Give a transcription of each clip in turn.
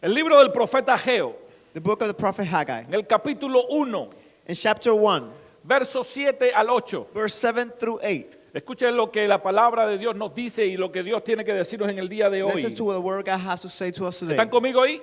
El libro del profeta Ageo, the book of the prophet Haggai, en el capítulo 1, in chapter 1, versos 7 al 8. verse 7 through 8. Escuchen lo que la palabra de Dios nos dice y lo que Dios tiene que decirnos en el día de Listen hoy. to what the word of God has to say to us today. ¿Están conmigo ahí?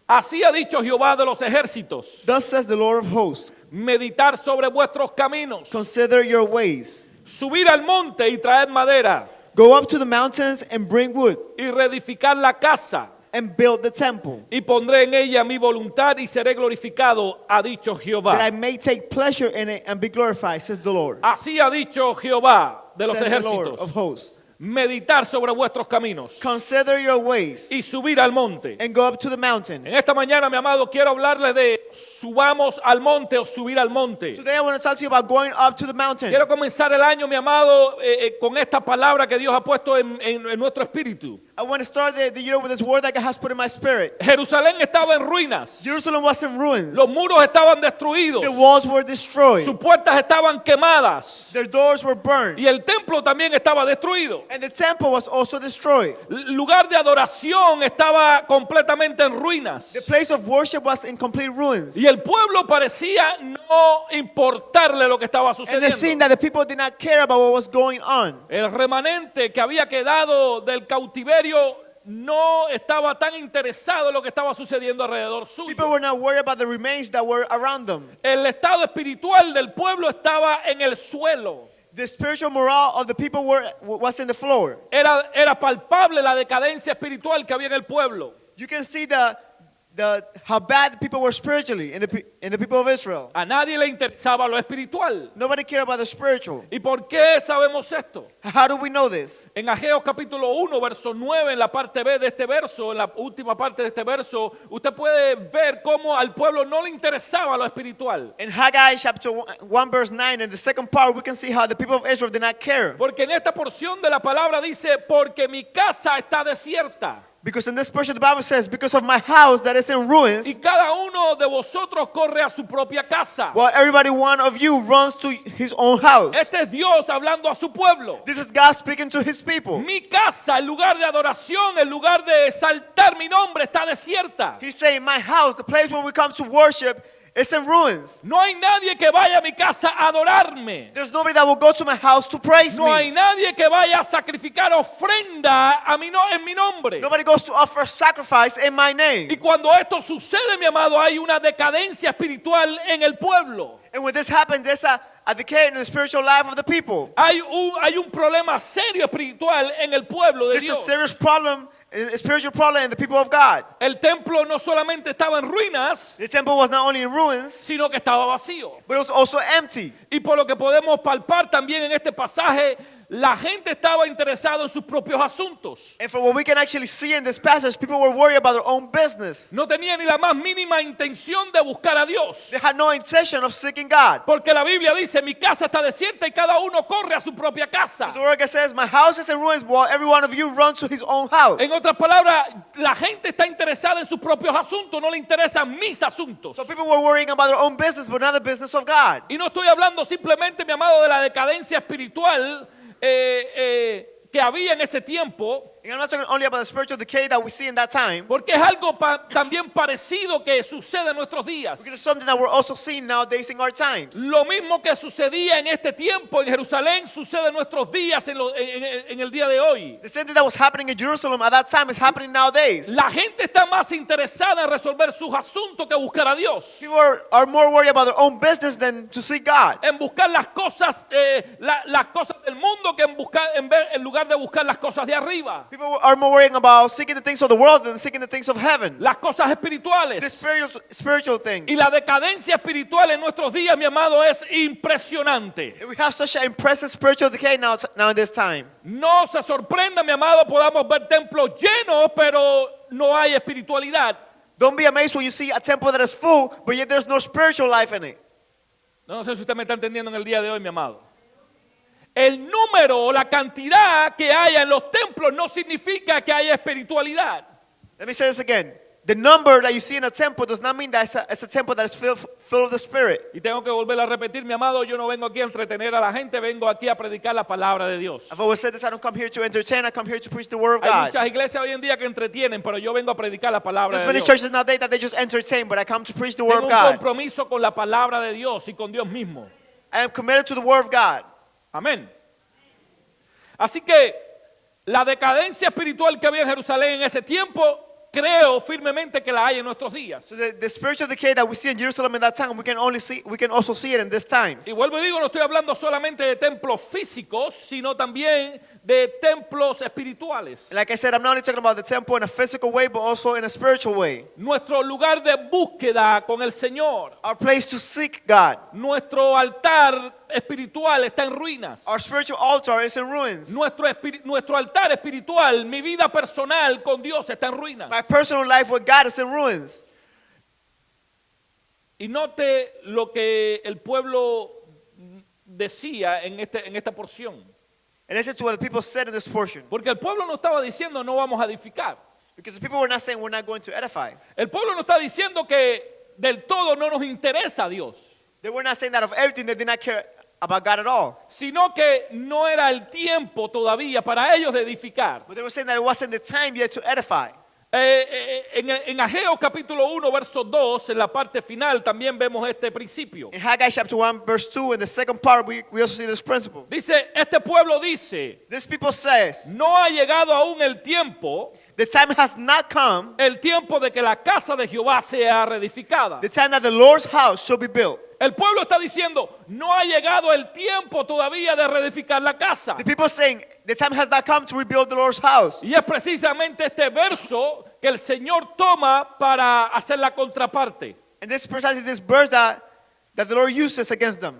Así ha dicho Jehová de los ejércitos: Thus says the Lord of hosts, meditar sobre vuestros caminos, consider your ways. subir al monte y traer madera, Go up to the mountains and bring wood, y reedificar la casa, and build the temple, y pondré en ella mi voluntad y seré glorificado, ha dicho that I Jehová. may take pleasure in it and be glorified, says the Lord. Así ha dicho Jehová de los Says the Lord of ejércitos: hosts. meditar sobre vuestros caminos Consider your ways y subir al monte. and go up to the mountains. En esta mañana, mi amado, quiero hablarles de subamos al monte o subir al monte. Today I want to talk to you about going up to the mountain. Quiero comenzar el año, mi amado, con esta palabra que Dios ha puesto en nuestro espíritu. I want to start the year with this word that God has put in my spirit. Jerusalén estaba en ruinas. Jerusalem was in ruins. Los muros estaban destruidos. The walls were destroyed. Sus puertas estaban quemadas. Their doors were burned. Y el templo también estaba destruido. And the temple was also destroyed. El lugar de adoración estaba completamente en ruinas. The place of worship was in complete ruins. Y el pueblo parecía no importarle lo que estaba And it seemed sucediendo. that the people did not care about what was going on. El remanente que había quedado del cautiverio no estaba tan interesado en lo que estaba sucediendo alrededor People suyo. were not worried about the remains that were around them. El estado espiritual del pueblo estaba en el suelo. The spiritual morale of the people was in the floor. Era palpable la decadencia espiritual que había en el pueblo. You can see how bad the people were spiritually in the people of Israel. A nadie le interesaba lo espiritual. Nobody cared about the spiritual. ¿Y por qué sabemos esto? How do we know this? En Ageo capítulo 1, verso 9, en la parte B de este verso, en la última parte de este verso, usted puede ver cómo al pueblo no le interesaba lo espiritual. In Haggai chapter 1 verse 9, in the second part, we can see how the people of Israel did not care. Porque en esta porción de la palabra dice, porque mi casa está desierta. Because in this portion the Bible says, because of my house that is in ruins, Y cada uno de vosotros corre a su propia casa. while everybody one of you runs to his own house. Este es Dios hablando a su pueblo. This is God speaking to his people. Mi casa, el lugar de adoración, el lugar de exaltar mi nombre, está desierta. He's saying, my house, the place where we come to worship, is in ruins. No hay nadie que vaya a mi casa a adorarme. There's nobody that will go to my house to praise No hay me. nadie que vaya a sacrificar ofrenda en mi nombre. Nobody goes to offer sacrifice in my Y name. cuando esto sucede, mi amado, hay una decadencia espiritual en el pueblo. And when this happens, there's a decay in the spiritual life of the people. Hay un problema serio espiritual en el pueblo de There's a Dios. serious problem, a spiritual problem in the people of God. El templo no solamente estaba en ruinas, The temple was not only in ruins, sino que estaba vacío. but it was also empty. Y por lo que podemos palpar también en este pasaje, la gente estaba interesada en sus propios asuntos. And from what we can actually see in this passage, people were worried about their own business. No tenían ni la más mínima intención de buscar a Dios. They had no intention of seeking God. Porque la Biblia dice, mi casa está desierta y cada uno corre a su propia casa. The word says, my house is in ruins, while every one of you runs to his own house. En otras palabras, la gente está interesada en sus propios asuntos, no le interesan mis asuntos. So people were worrying about their own business, but not the business of God. Y no estoy hablando simplemente, mi amado, de la decadencia espiritual que había en ese tiempo, And I'm not talking only about the spiritual decay that we see in that time, porque es algo también parecido que sucede en nuestros días. because it's something that we're also seeing nowadays in our times. Lo mismo que sucedía en este tiempo en Jerusalén sucede en nuestros días, en el día de hoy. The same thing that was happening in Jerusalem at that time is happening nowadays. La gente está más interesada en resolver sus asuntos que buscar a Dios. People are more worried about their own business than to seek God. En buscar las cosas del mundo que en lugar de buscar las cosas de arriba. People are more worrying about seeking the things of the world than seeking the things of heaven. Las cosas The espirituales. spiritual things. Y la decadencia espiritual en nuestros días, mi amado, es impresionante. And we have such an impressive spiritual decay now in this time. No se sorprenda, mi amado, podamos ver templos llenos, pero no hay espiritualidad. Don't be amazed when you see a temple that is full, but yet there's no spiritual life in it. No sé si usted me está entendiendo en el día de hoy, mi amado. El número o la cantidad que haya en los templos no significa que haya espiritualidad. Let me say this again. the number that you see in a temple does not mean that it's a temple that is filled with the Spirit. Y tengo que volver a repetir, mi amado, yo no vengo aquí a entretener a la gente, vengo aquí a predicar la palabra de Dios. I've always said this, I don't come here to entertain, I come here to preach the Word of Hay God. muchas iglesias hoy en día que entretienen, pero yo vengo a predicar la palabra There's de many Dios. churches nowadays that they just entertain, but I come to preach the Word Tengo of un God. compromiso con la palabra de Dios y con Dios mismo. I am committed to the Word of God. Amén. Así que la decadencia espiritual que había en Jerusalén en ese tiempo, creo firmemente que la hay en nuestros días. So the spiritual decay that we see in Jerusalem in that time, we can also see it in these times. Y vuelvo y digo, no estoy hablando solamente de templos físicos, sino también de templos espirituales. Like I said, I'm not only talking about the temple in a physical way, but also in a spiritual way. Nuestro lugar de búsqueda con el Señor, Our place to seek God. nuestro altar espiritual está en ruinas. Our spiritual altar is in ruins. Nuestro altar espiritual, mi vida personal con Dios está en ruinas. My personal life with God is in ruins. Y note lo que el pueblo decía en esta porción. And listen to what the people said in this portion. Porque el pueblo no estaba diciendo no vamos a edificar. Because the people were not saying we're not going to edify. El pueblo no está diciendo que del todo no nos interesa a Dios, They were not saying that of everything, they did not care about God at all. sino que no era el tiempo todavía para ellos de edificar. But they were saying that it wasn't the time yet to edify. En Ageo capítulo 1, verso 2, en la parte final también vemos este principio. In Haggai chapter 1, verse 2, in the second part, we also see this principle. Dice, este pueblo dice, This people says, no ha llegado aún el tiempo has not come, de que la casa de Jehová sea reedificada. the time that the Lord's house shall be built. El pueblo está diciendo, no ha llegado el tiempo todavía de reedificar la casa. The people saying, the time has not come to rebuild the Lord's house. Y es precisamente este verso que el Señor toma para hacer la contraparte. And this is precisely this verse that the Lord uses against them.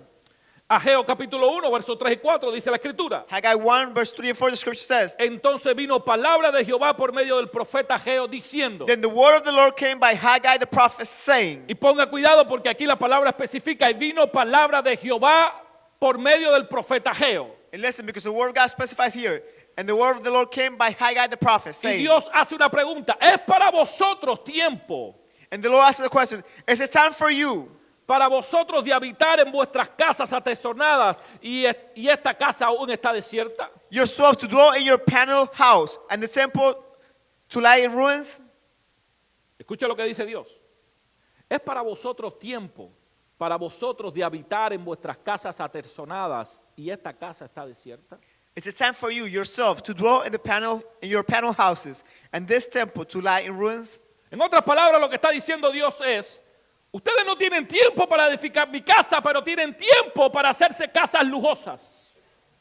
Ageo capítulo 1, verso 3 y 4 dice la escritura. Haggai 1, verse 3 and 4, the scripture says, Entonces vino palabra de Jehová por medio del profeta Ageo diciendo. Then the word of the Lord came by Haggai the prophet, saying, Y ponga cuidado porque aquí la palabra especifica y vino palabra de Jehová por medio del profeta Ageo. and listen, because the word of God specifies here, and the word of the Lord came by Haggai the prophet, Y saying, Dios hace una pregunta. ¿Es para vosotros tiempo? and the Lord asked the question, is it time for you, Para vosotros de habitar en vuestras casas atesonadas y esta casa aún está desierta. yourself to dwell in your panel house, and the temple to lie in ruins? Escucha lo que dice Dios. Es para vosotros tiempo, para vosotros de habitar en vuestras casas atesonadas y esta casa está desierta. Is it time for you yourself to dwell in your panel houses, and this temple to lie in ruins? En otras palabras, lo que está diciendo Dios es, ustedes no tienen tiempo para edificar mi casa, pero tienen tiempo para hacerse casas lujosas.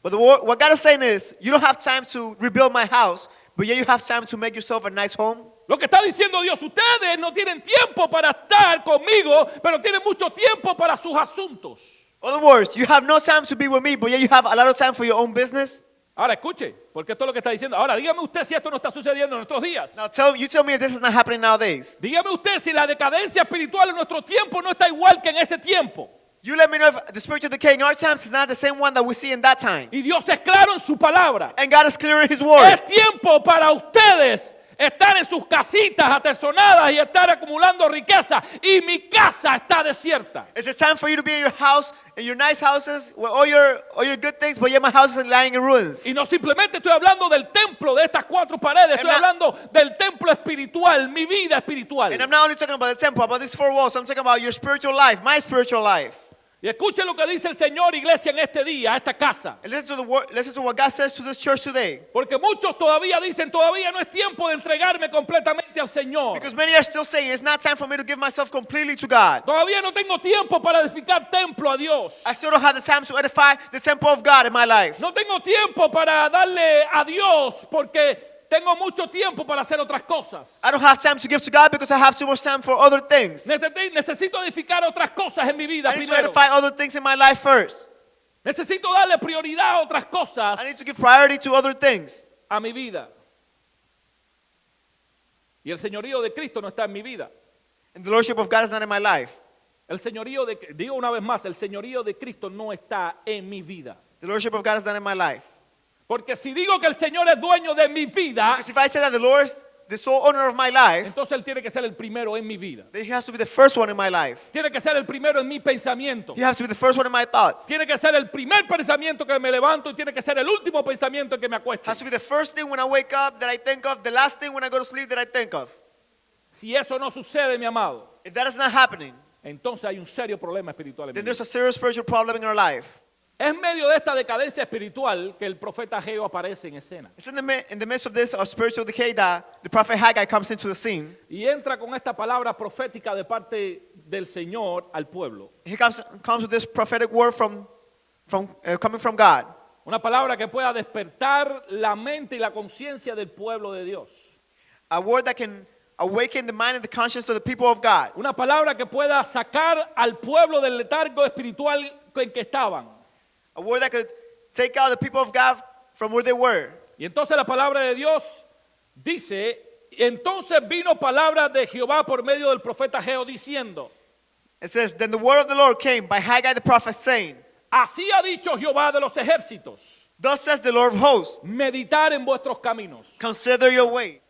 But what God is saying is, you don't have time to rebuild my house, but yet you have time to make yourself a nice home. Lo que está diciendo Dios, ustedes no tienen tiempo para estar conmigo, pero tienen mucho tiempo para sus asuntos. In other words, you have no time to be with me, but yet you have a lot of time for your own business. Ahora escuche, porque esto es lo que está diciendo. Ahora dígame usted si esto no está sucediendo en nuestros días. Now you tell me if this is not happening nowadays. Dígame usted si la decadencia espiritual en nuestro tiempo no está igual que en ese tiempo. You let me know if the spiritual decay in our times is not the same one that we see in that time. Y Dios es claro en su palabra. And God is clear in His word. Es tiempo para ustedes estar en sus casitas atesonadas y estar acumulando riqueza. Y mi casa está desierta. It's a time for you to be in your house, in your nice houses, with all your good things, but yet my house is lying in ruins. Y no simplemente estoy hablando del templo, de estas cuatro paredes. Estoy hablando del templo espiritual, mi vida espiritual. And I'm not only talking about the temple, about these four walls. I'm talking about your spiritual life, my spiritual life. Y escuchen lo que dice el Señor, iglesia, en este día, a esta casa. And listen to what God says to this church today. Porque muchos todavía dicen, todavía no es tiempo de entregarme completamente al Señor. Because many are still saying, it's not time for me to give myself completely to God. Todavía no tengo tiempo para edificar templo a Dios. I still don't have the time to edify the temple of God in my life. No tengo tiempo para darle a Dios porque tengo mucho tiempo para hacer otras cosas. I don't have time to give to God because I have too much time for other things. Necesito edificar otras cosas en mi vida I need to primero. edify other things in my life first. Necesito darle prioridad a otras cosas I need to give priority to other things. a mi vida. Y el señorío de Cristo no está en mi vida. And the lordship of God is not in my life. Digo una vez más, el señorío de Cristo no está en mi vida. The lordship of God is not in my life. Porque si digo que el Señor es dueño de mi vida, Because if I say that the Lord the sole owner of my life, entonces Él tiene que ser el primero en mi vida. then he has to be the first one in my life. Tiene que ser el primero en mi pensamiento. He has to be the first one in my thoughts. Tiene que ser el primer pensamiento que me levanto y tiene que ser el último pensamiento en que me acuesto. Has to be the first thing when I wake up that I think of, the last thing when I go to sleep that I think of. Si eso no sucede, mi amado, If that is not happening, entonces hay un serio problema espiritual en mi then vida. there's a serious spiritual problem in our life. Es en medio de esta decadencia espiritual que el profeta Ageo aparece en escena. It's in the midst of this spiritual decay that the prophet Haggai comes into the scene. Y entra con esta palabra profética de parte del Señor al pueblo. He comes with this prophetic word coming from God. Una palabra que pueda despertar la mente y la conciencia del pueblo de Dios. A word that can awaken the mind and the conscience of the people of God. Una palabra que pueda sacar al pueblo del letargo espiritual en que estaban. A word that could take out the people of God from where they were. Y entonces la palabra de Dios dice, entonces vino palabra de Jehová por medio del profeta Ageo diciendo, It says, Then the word of the Lord came by Haggai the prophet saying, así ha dicho Jehová de los ejércitos, Thus says the Lord of hosts, meditar en vuestros caminos, consider your way.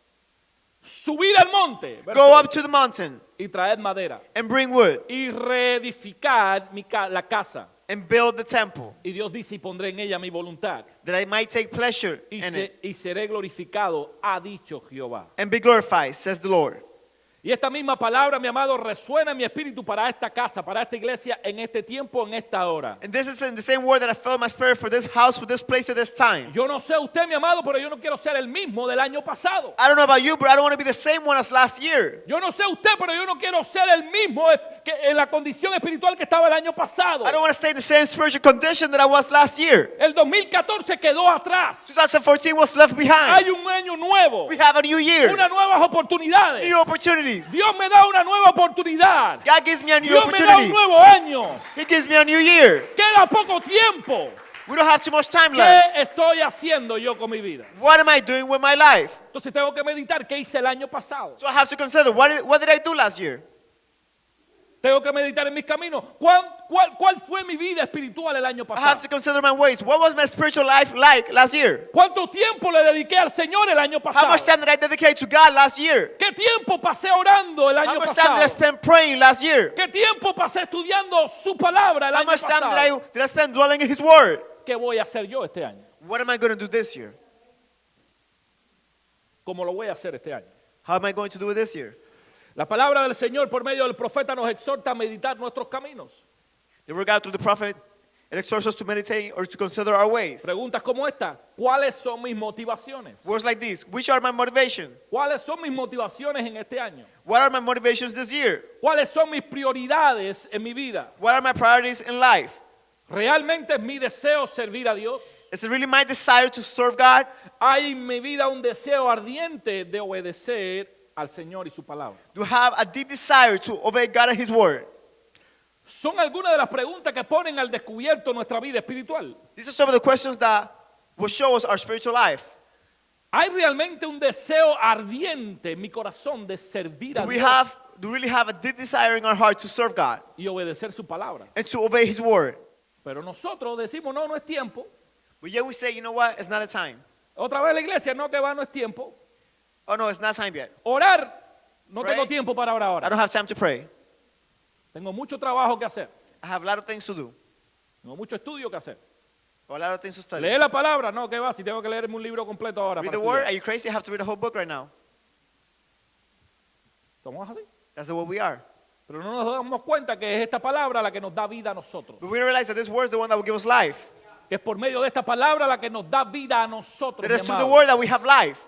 subid al monte, verso Go 8, up to the mountain y traed madera, and bring wood y reedificad la casa. and build the temple, Y Dios dice, y pondré en ella mi voluntad, that I might take pleasure y, in it y seré glorificado, ha dicho Jehová. and be glorified, says the Lord. Y esta misma palabra, mi amado, resuena en mi espíritu para esta casa, para esta iglesia, en este tiempo, en esta hora. And this is in the same word that I felt in my spirit for this house, for this place at this time. Yo no sé usted, mi amado, pero yo no quiero ser el mismo del año pasado. I don't know about you, but I don't want to be the same one as last year. Yo no sé usted, pero yo no quiero ser el mismo que en la condición espiritual que estaba el año pasado. I don't want to stay in the same spiritual condition that I was last year. El 2014 quedó atrás. 2014 was left behind. Hay un año nuevo, We have a new year, unas nuevas oportunidades. new opportunities. Dios me da una nueva oportunidad. God gives me a new Dios me da un opportunity. nuevo año. He gives me a new year. Queda poco tiempo. We don't have too much time left. ¿Qué estoy haciendo yo con mi vida? What am I doing with my life? Entonces tengo que meditar qué hice el año pasado. So I have to consider, what did I do last year? Tengo que meditar en mis caminos. ¿Cuál fue mi vida espiritual el año I have pasado? to consider my ways. What was my spiritual life like last year? ¿Cuánto tiempo le dediqué al Señor el año How pasado? much time did I dedicate to God last year? ¿Qué tiempo pasé orando el How año much time did I pasado? spend praying last year? ¿Qué tiempo pasé estudiando su palabra el How año much time pasado? did I spend dwelling in His Word? ¿Qué voy a hacer yo este año? What am I going to do this year? ¿Cómo lo voy a hacer este año? How am I going to do it this year? La palabra del Señor por medio del profeta nos exhorta a meditar nuestros caminos. The word of God through the prophet, it exhorts us to meditate or to consider our ways. Preguntas como esta: ¿cuáles son mis motivaciones? Words like these. Which are my motivation? ¿Cuáles son mis motivaciones en este año? What are my motivations this year? ¿Cuáles son mis prioridades en mi vida? What are my priorities in life? ¿Realmente es mi deseo servir a Dios? Is it really my desire to serve God? ¿Hay en mi vida un deseo ardiente de obedecer al Señor y su palabra? Do I have a deep desire to obey God and His Word? Son algunas de las preguntas que ponen al descubierto nuestra vida espiritual. These are some of the questions that will show us our spiritual life. ¿Hay realmente un deseo ardiente en mi corazón de servir a Do we Dios really have a deep desire in our heart to serve God y obedecer su palabra? and to obey His Word? Pero nosotros decimos, no es tiempo. But yet we say, you know what? It's not a time. Otra vez la iglesia, no, que va, no es tiempo. Oh no, it's not time yet. Orar, no Pray. tengo tiempo para orar I ahora. don't have time to pray. Tengo mucho trabajo que hacer. I have a lot of things to do. Tengo mucho estudio que hacer. Or a lot of things to study. Lee la palabra, no, que va, si tengo que leerme un libro completo ahora. Read para the Word? estudiar. Are you crazy? I have to read the whole book right now. Somos así. That's the way we are. Pero no nos damos cuenta que es esta palabra la que nos da vida a nosotros. But we don't realize that this Word is the one that will give us life. Que es por medio de esta palabra la que nos da vida a nosotros. That mi is through the amado. Word that we have life.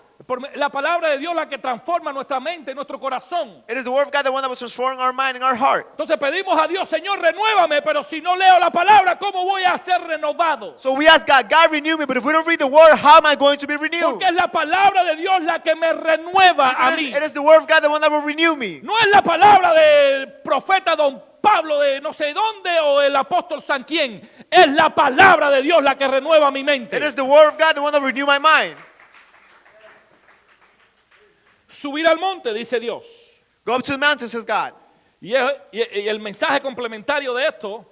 La palabra de Dios la que transforma nuestra mente y nuestro corazón. It is the Word of God, the one that will transform our mind and our heart. Entonces pedimos a Dios, Señor, renuévame, pero si no leo la palabra, ¿cómo voy a ser renovado? So we ask God, God renew me, but if we don't read the Word, how am I going to be renewed? Porque es la palabra de Dios la que me renueva a mí. It is the Word of God, the one that will renew me. No es la palabra del profeta don Pablo de no sé dónde o el apóstol San quién. Es la palabra de Dios la que renueva mi mente. It is the Word of God, the one that will renew my mind. Subir al monte, dice Dios. Go up to the mountain, says God. Y el mensaje complementario de esto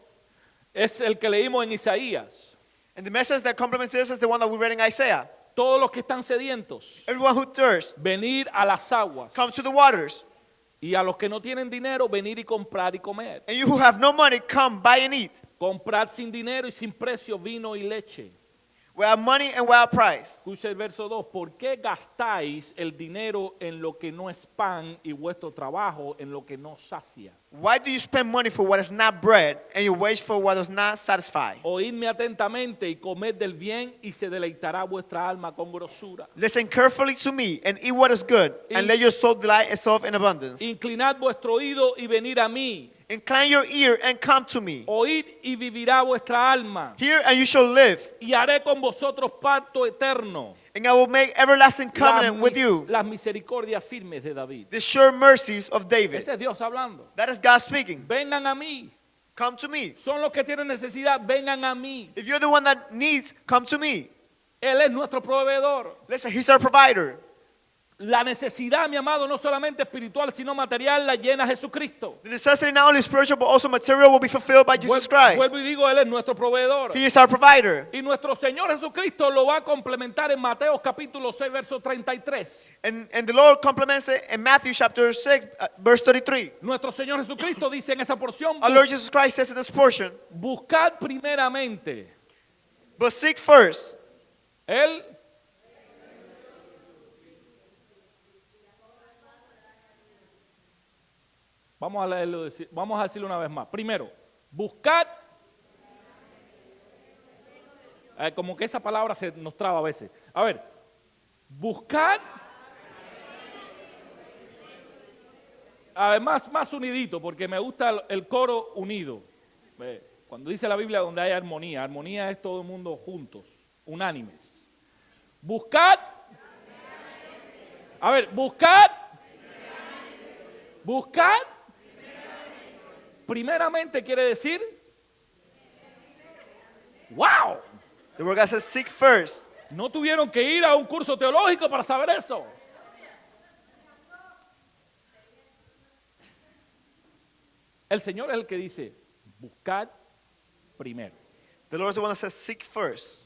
es el que leímos en Isaías. And the message that complements this is the one that we read in Isaiah. Todos los que están sedientos, Everyone who thirsts, venir a las aguas. come to the waters. Y a los que no tienen dinero, venir y comprar y comer. And you who have no money, come, buy and eat. Comprar sin dinero y sin precio vino y leche. Without money and without price. Escucha el verso 2. ¿Por qué gastáis el dinero en lo que no es pan y vuestro trabajo en lo que no sacia? Why do you spend money for what is not bread and your wage for what does not satisfy? Oídme atentamente y comed del bien y se deleitará vuestra alma con grosura. Listen carefully to me and eat what is good, and let your soul delight itself in abundance. Inclinad vuestro oído y venid a mí. Incline your ear and come to me. Oíd y vivirá vuestra alma. Hear and you shall live, Y haré con vosotros pacto eterno. and I will make everlasting covenant with you. Las misericordias firmes de David. The sure mercies of David. Ese es Dios hablando. That is God speaking. Vengan a mí. Come to me. Son los que tienen necesidad, vengan a mí. If you're the one that needs, come to me. Él es nuestro proveedor. Listen, He's our provider. La necesidad, mi amado, no solamente espiritual, sino material, la llena Jesucristo. The necessity not only spiritual but also material will be fulfilled by Jesus Christ. Vuelvo y digo, Él es nuestro proveedor. He is our provider. Y nuestro Señor Jesucristo lo va a complementar en Mateo capítulo 6, verso 33. And the Lord compliments it in Matthew chapter 6, verse 33. Nuestro Señor Jesucristo dice en esa porción, Our Lord Jesus Christ says in this portion, buscad primeramente. but seek first. Él Vamos a leerlo, vamos a decirlo una vez más. Primero, buscad. Como que esa palabra se nos traba a veces. A ver, buscad. Además, más unidito, porque me gusta el coro unido. Cuando dice la Biblia donde hay armonía, armonía es todo el mundo juntos, unánimes. Buscad. A ver, buscad. Buscad. Primeramente quiere decir, wow, The word God says seek first. no tuvieron que ir a un curso teológico para saber eso. El Señor es el que dice, buscad primero The Lord is the one that says seek first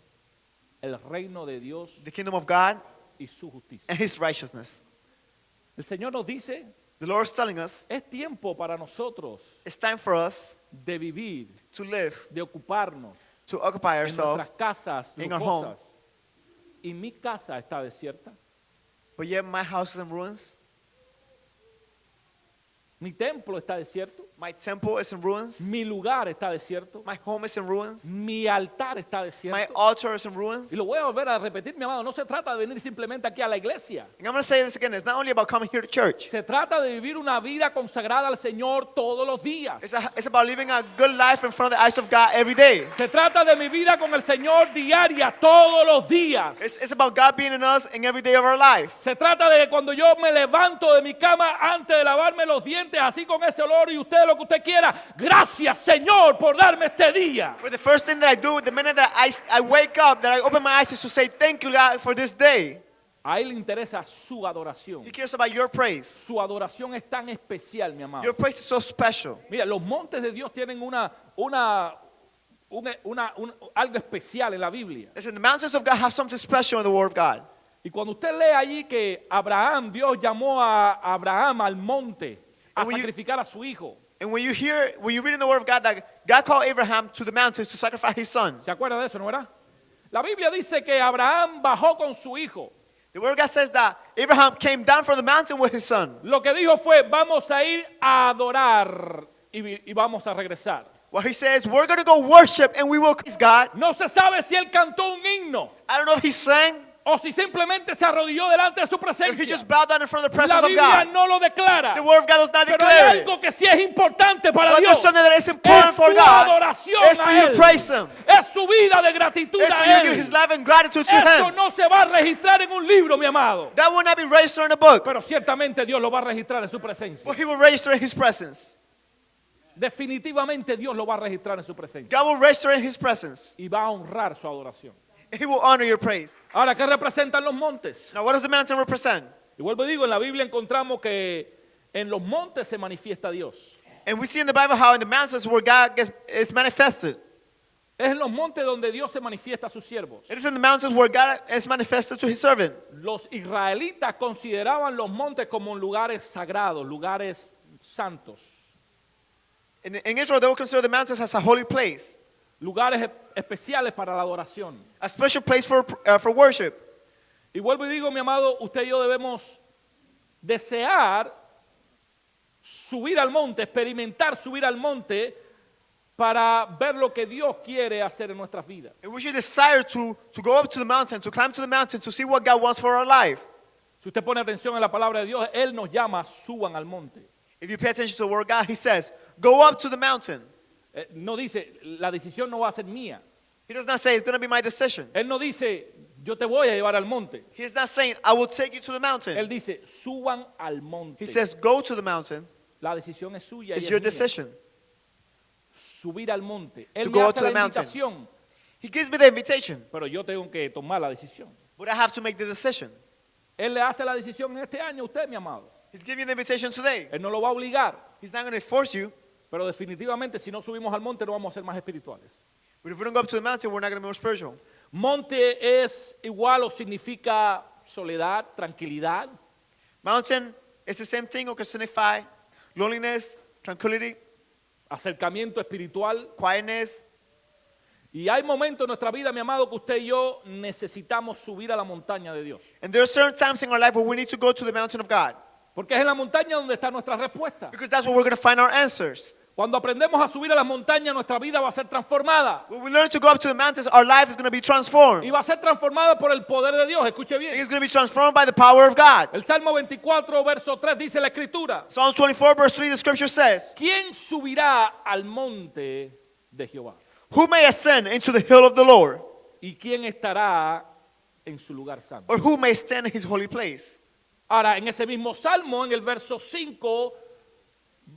el reino de Dios the kingdom of God y su justicia. and His righteousness. El Señor nos dice, The Lord is telling us es tiempo para nosotros it's time for us de vivir, to live, de ocuparnos to occupy en ourselves, nuestras casas in our lujosas. Y mi casa está desierta. but yet my house is in ruins. Mi templo está desierto. My temple is in ruins. Mi lugar está desierto. My home is in ruins. Mi altar está My desierto. altar is in ruins. Y lo voy a volver a repetir, mi amado. No se trata de venir simplemente aquí a la iglesia. And I'm going to say this again. It's not only about coming here to church. Se trata de vivir una vida consagrada al Señor todos los días. It's about living a good life in front of the eyes of God every day. Se trata de mi vida con el Señor diaria, todos los días. It's about God being in us in every day of our life. Se trata de cuando yo me levanto de mi cama antes de lavarme los dientes, así con ese olor y usted lo que usted quiera. Gracias, Señor, por darme este día. For the first thing that I do, the minute that I wake up, that I open my eyes, is to say thank you, God, for this day. A Él le interesa su adoración. He cares about your praise. Su adoración es tan especial, mi amado. Your praise is so special. Mira, los montes de Dios tienen algo especial en la Biblia. Listen, the mountains of God have something special in the Word of God. Y cuando usted lee allí que Dios llamó a Abraham al monte a And when you- sacrificar a su hijo. And when you read in the Word of God that God called Abraham to the mountains to sacrifice his son, ¿Se acuerda de eso, no verdad? La Biblia dice que Abraham bajó con su hijo. the Word of God says that Abraham came down from the mountain with his son. Lo que dijo fue, vamos a ir a adorar y vamos a regresar. What he says, we're going to go worship and we will praise God. No se sabe si él cantó un himno I don't know if he sang, o si simplemente se arrodilló delante de su if he presencia. just bowed down in front of the La presence of Biblia God. no lo declara. The Word of God does not Pero declare hay it. algo que sí es importante para But Dios. there's something that is important Es for su God. adoración It's for a you to Él. praise Him. Es su vida de gratitud It's for a you to give Él. His love and gratitude to Eso Him. no se va a registrar en un libro, mi amado. That will not be registered in a book, Pero ciertamente Dios lo va a registrar en su presencia. but He will register in His presence. Definitivamente Dios lo va a registrar en su presencia. God will register in His presence. Y va a honrar su adoración. And He will honor your praise. Ahora, ¿qué representan los montes? Now, what does the mountain represent? Y vuelvo y digo, en la Biblia encontramos que en los montes se manifiesta Dios. And we see in the Bible how in the mountains where God is manifested. Es en los montes donde Dios se manifiesta a sus siervos. It is in the mountains where God is manifested to his servant. Los israelitas consideraban los montes como lugares sagrados, lugares santos, In Israel, they will consider the mountains as a holy place, lugares especiales para la adoración. a special place for worship. Y vuelvo y digo, mi amado, usted y yo debemos desear subir al monte, experimentar subir al monte para ver lo que Dios quiere hacer en nuestras vidas. And we should desire to go up to the mountain, to climb to the mountain, to see what God wants for our life. Si usted pone atención en la palabra de Dios, Él nos llama, suban al monte. If you pay attention to the word of God, he says, go up to the mountain. No dice, la decisión no va a ser mía. He does not say it's going to be my decision. Él no dice, yo te voy a llevar al monte. He is not saying, I will take you to the mountain. Él dice, suban al monte. He says, go to the mountain. La decisión es suya y It's es your mía. decision. Subir al monte. Él me go hace to la the mountain. invitación, He gives me the invitation, pero yo tengo que tomar la decisión. but I have to make the decision. Él le hace la decisión en este año a usted, mi amado. He's giving you the invitation today. Él no lo va a obligar, He's not going to force you, pero definitivamente si no subimos al monte no vamos a ser más espirituales. but if we don't go up to the mountain, we're not going to be more spiritual. Monte es igual o significa soledad, tranquilidad. Mountain is the same thing or can signify loneliness, tranquility, Acercamiento espiritual. quietness. Y hay momentos en nuestra vida, mi amado, que usted y yo necesitamos subir a la montaña de Dios. And there are certain times in our life where we need to go to the mountain of God, Porque es en la montaña donde está nuestra respuesta. because that's where we're going to find our answers. Cuando aprendemos a subir a las montañas, nuestra vida va a ser transformada. When we learn to go up to the mountains, our life is going to be transformed. Y va a ser transformada por el poder de Dios. Escuche bien. It's going to be transformed by the power of God. El Salmo 24, verso 3 dice la Escritura: Psalms 24, verse 3, the scripture says, ¿Quién subirá al monte de Jehová? who may ascend into the hill of the Lord, ¿Y quién estará en su lugar santo? or who may stand in his holy place? Ahora, en ese mismo Salmo, en el verso 5,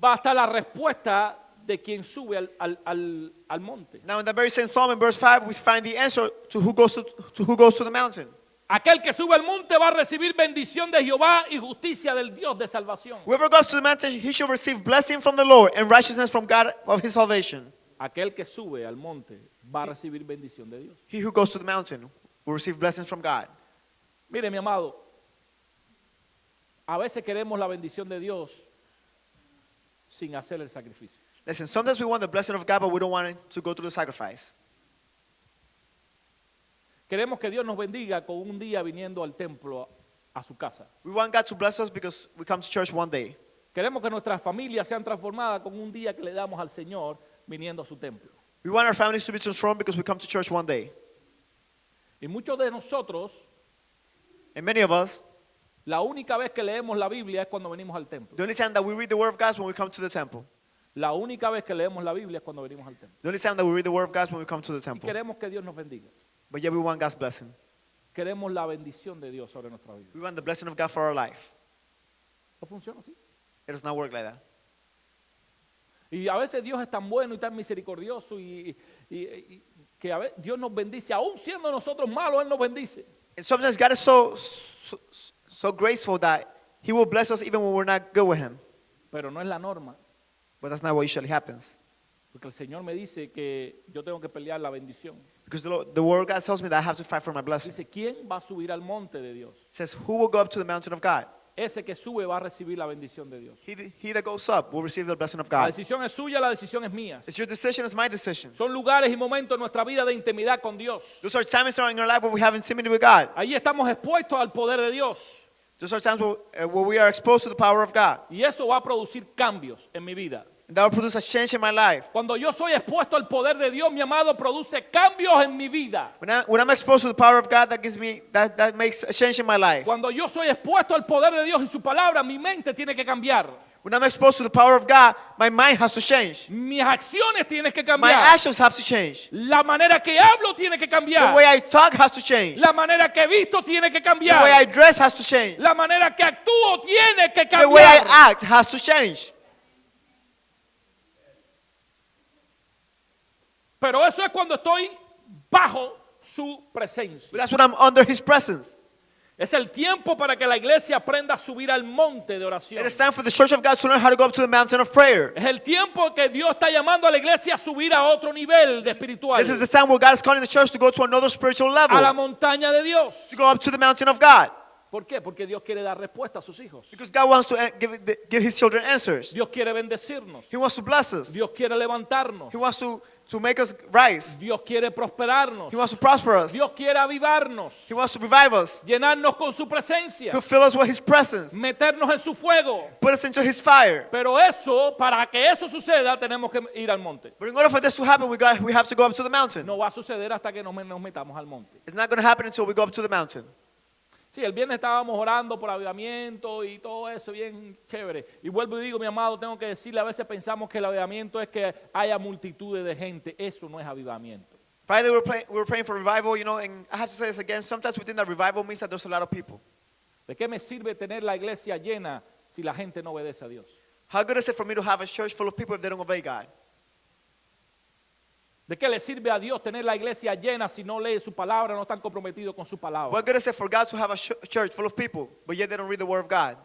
va a estar la respuesta de quien sube al monte. Now in the very same psalm in verse 5, we find the answer to who goes to the mountain. Aquel que sube al monte va a recibir bendición de Jehová y justicia del Dios de salvación. Whoever goes to the mountain, he shall receive blessing from the Lord and righteousness from God of his salvation. Aquel que sube al monte va a recibir bendición de Dios. He who goes to the mountain will receive blessings from God. Mire, mi amado, a veces queremos la bendición de Dios sin hacer el sacrificio. Listen, sometimes we want the blessing of God, but we don't want to go through the sacrifice. Queremos que Dios nos bendiga con un día viniendo al templo a su casa. We want God to bless us because we come to church one day. Queremos que nuestras familias sean transformadas con un día que le damos al Señor viniendo a su templo. We want our families to be transformed because we come to church one day. Y muchos de nosotros, And many of us, la única vez que leemos la Biblia es cuando venimos al templo. the only time that we read the word of God is when we come to the temple. La única vez que leemos la Biblia es cuando venimos al templo. The only time that we read the word of God is when we come to the Y temple. queremos que Dios nos bendiga. But yet we want God's blessing. Queremos la bendición de Dios sobre nuestra vida. We want the blessing of God for our life. ¿No funciona así? It does not work like that. Y a veces Dios es tan bueno y tan misericordioso y que a veces Dios nos bendice. Aún siendo nosotros malos, Él nos bendice. And sometimes God is so graceful that he will bless us even when we're not good with him. Pero no es la norma. But that's not what usually happens. Porque el Señor me dice que yo tengo que pelear la bendición. Because the word of God tells me that I have to fight for my blessing. Dice, ¿quién va a subir al monte de Dios? It says, who will go up to the mountain of God? Ese que sube va a recibir la bendición de Dios. He that goes up will receive the blessing of La God. decisión es suya, la decisión es mía. It's your decision, it's my decision. Son lugares y momentos en nuestra vida de intimidad con Dios. Those are times in our life where we have intimacy with God. Ahí estamos expuestos al poder de Dios. Those are times where we are exposed to the power of God. Y eso va a producir cambios en mi vida. And that will produce a change in my life. Cuando yo soy expuesto al poder de Dios, mi amado, produce cambios en mi vida. When I'm exposed to the power of God, that makes a change in my life. Cuando yo soy expuesto al poder de Dios y su palabra, mi mente tiene que cambiar. When I'm exposed to the power of God, my mind has to change. Mis acciones tienen que My cambiar. actions have to change. La manera que hablo tiene que The cambiar. way I talk has to change. La manera que visto tiene que The way I cambiar. dress has to change. La manera que actúo tiene que The way I cambiar. act has to change. Pero eso es cuando estoy bajo su presencia. But that's when I'm under his presence. Es el tiempo para que la iglesia aprenda a subir al monte de oración. It is time for the church of God to learn how to go up to the mountain of prayer. Es el tiempo que Dios está llamando a la iglesia a subir a otro nivel de espiritual. This is the time where God is calling the church to go to another spiritual A la level, montaña de Dios. to go up to the mountain of God. ¿Por qué? Porque Dios quiere dar respuesta a sus hijos. Because God wants to give his children answers. Dios quiere bendecirnos. He wants to bless us. Dios quiere levantarnos. He wants to make us rise. Dios quiere prosperarnos. He wants to prosper us. Dios quiere avivarnos. He wants to revive us, Llenarnos con su presencia. to fill us with his presence, Meternos en su fuego. put us into his fire. Pero eso, para que eso suceda, tenemos que ir al monte. But in order for this to happen, we have to go up to the mountain. No va a suceder hasta que nos metamos al monte. It's not going to happen until we go up to the mountain. Sí, el viernes estábamos orando por avivamiento y todo eso bien chévere. Y vuelvo y digo, mi amado, tengo que decirle, a veces pensamos que el avivamiento es que haya multitudes de gente. Eso no es avivamiento. Friday we were praying for revival, and I have to say this again. Sometimes we think that revival means that there's a lot of people. ¿De qué me sirve tener la iglesia llena si la gente no obedece a Dios? How good is it for me to have a church full of people if they don't obey God? ¿De qué le sirve a Dios tener la iglesia llena si no lee su palabra, no están comprometidos con su palabra? What good is it for God to have a church full of people, but yet they don't read the word of God?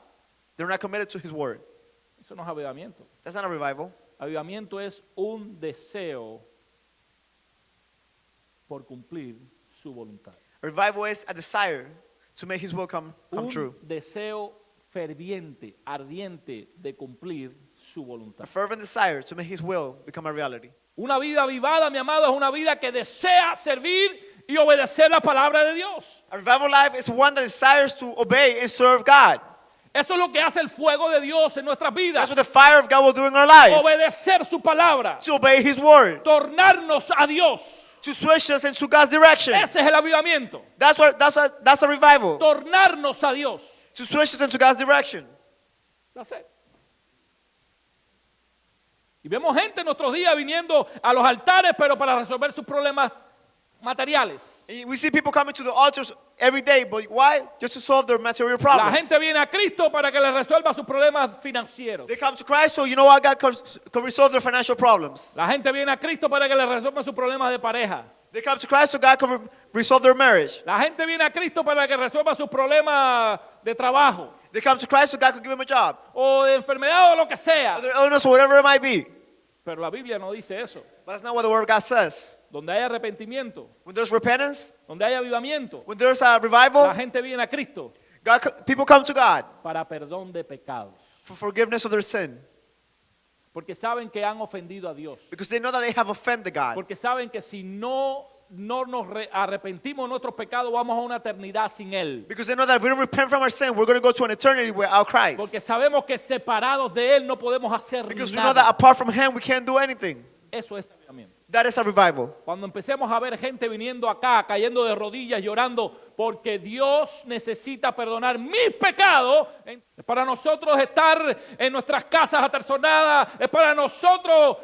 They're not committed to his word. Eso no es avivamiento. That's not a revival. Avivamiento es un deseo por cumplir su voluntad. A revival is a desire to make his will come true. Un deseo ferviente, ardiente de cumplir su voluntad. A fervent desire to make his will become a reality. Una vida avivada, mi amado, es una vida que desea servir y obedecer la palabra de Dios. A revival life is one that desires to obey and serve God. Eso es lo que hace el fuego de Dios en nuestras vidas. That's what the fire of God will do in our lives. Obedecer su palabra. To obey his word. Tornarnos a Dios. To switch us into God's direction. Ese es el avivamiento. That's a revival. Tornarnos a Dios. To switch us into God's direction. That's it. Y vemos gente en nuestros días viniendo a los altares, pero para resolver sus problemas materiales. And we see people coming to the altars every day, but why? Just to solve their material La problems. gente viene a Cristo para que les resuelva sus problemas financieros. They come to Christ so what? God can resolve their financial problems. La gente viene a Cristo para que les resuelva sus problemas de pareja. They come to Christ so God can resolve their marriage. La gente viene a Cristo para que resuelva sus problemas de trabajo They come to Christ so God can give them a job. o de enfermedad o lo que sea. Or their illness or whatever it might be. Pero la Biblia no dice eso. But that's not what the word of God says. Donde hay arrepentimiento, When there's repentance, donde hay avivamiento, when there's a la revival, gente viene a Cristo people come to God para perdón de pecados. for forgiveness of their sin. Porque saben que han ofendido a Dios. Because they know that they have offended God. Porque saben que si no nos arrepentimos de nuestros pecados, vamos a una eternidad sin Él. Because they know that if we don't repent from our sin, we're going to go to an eternity without Christ. Porque sabemos que separados de Él no podemos hacer Because we know that nada. apart from Him, we can't do anything. Eso es avivamiento. That is a revival. Cuando empecemos a ver gente viniendo acá, cayendo de rodillas, llorando, porque Dios necesita perdonar mis pecados, es para nosotros estar en nuestras casas aterzonadas, es para nosotros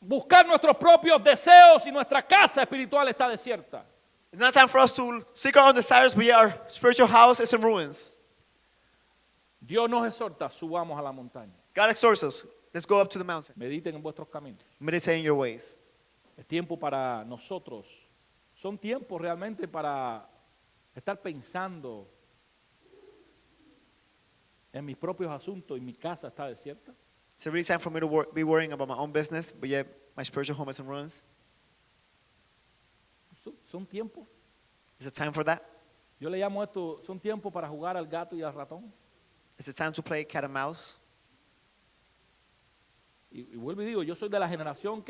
buscar nuestros propios deseos y nuestra casa espiritual está desierta. It's not time for us to seek our own desires, but yet our spiritual house is in ruins. Dios nos exhorta, subamos a la montaña. God exhorts us. Let's go up to the mountain. Mediten en vuestros caminos. Meditate in your ways. Es tiempo para nosotros. Son tiempos realmente para estar pensando en mis propios asuntos y mi casa está desierta. It's a really time for me to be worrying about my own business, but yet my spiritual home is in ruins. Son tiempos. Is it time for that? Yo le llamo esto, son tiempos para jugar al gato y al ratón. Is it time to play cat and mouse? Y vuelvo y digo, yo soy de la generación,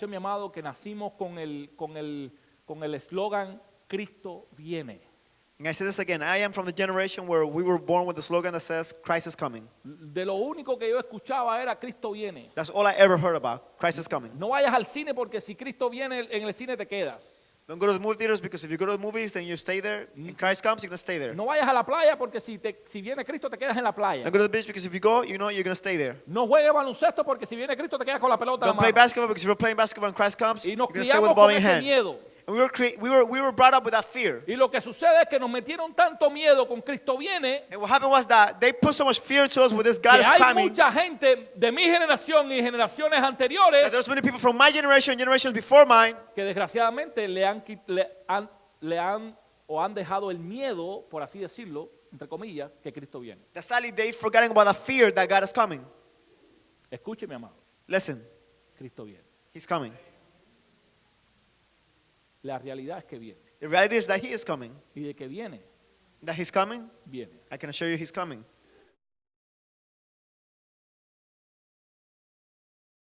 mi amado, que nacimos con el eslogan Cristo viene. And I say this again, I am from the generation where we were born with the slogan that says, Christ is coming. De lo único que yo escuchaba era Cristo viene. That's all I ever heard about, Christ is coming. No vayas al cine porque si Cristo viene en el cine te quedas. Don't go to the movie theaters because if you go to the movies, then you stay there. And Christ comes, you're going to stay there. No vayas a la playa porque si viene Cristo te quedas en la playa. Don't go to the beach because if you go, you know you're going to stay there. No juegues baloncesto porque si viene Cristo te quedas con la pelota en la Don't play mano. basketball because if you're playing basketball and Christ comes, Y you're nos going to stay with the criamos ball con in your ese hand. miedo. And we were brought up with that fear. Y lo que sucede es que nos metieron tanto miedo con Cristo viene And what happened was that they put so much fear to us with this God que is hay coming. mucha gente de mi generación y generaciones That anteriores there's many people from my generation, generations before mine, que desgraciadamente le han o han dejado el miedo, por así decirlo, entre comillas, que Cristo viene. That sadly they've forgotten about the fear that God is coming. Escuche, mi amado, Listen, Cristo viene. He's coming. La realidad es que viene. The reality is that He is coming. Y de que viene, That He's coming, viene. I can assure you He's coming.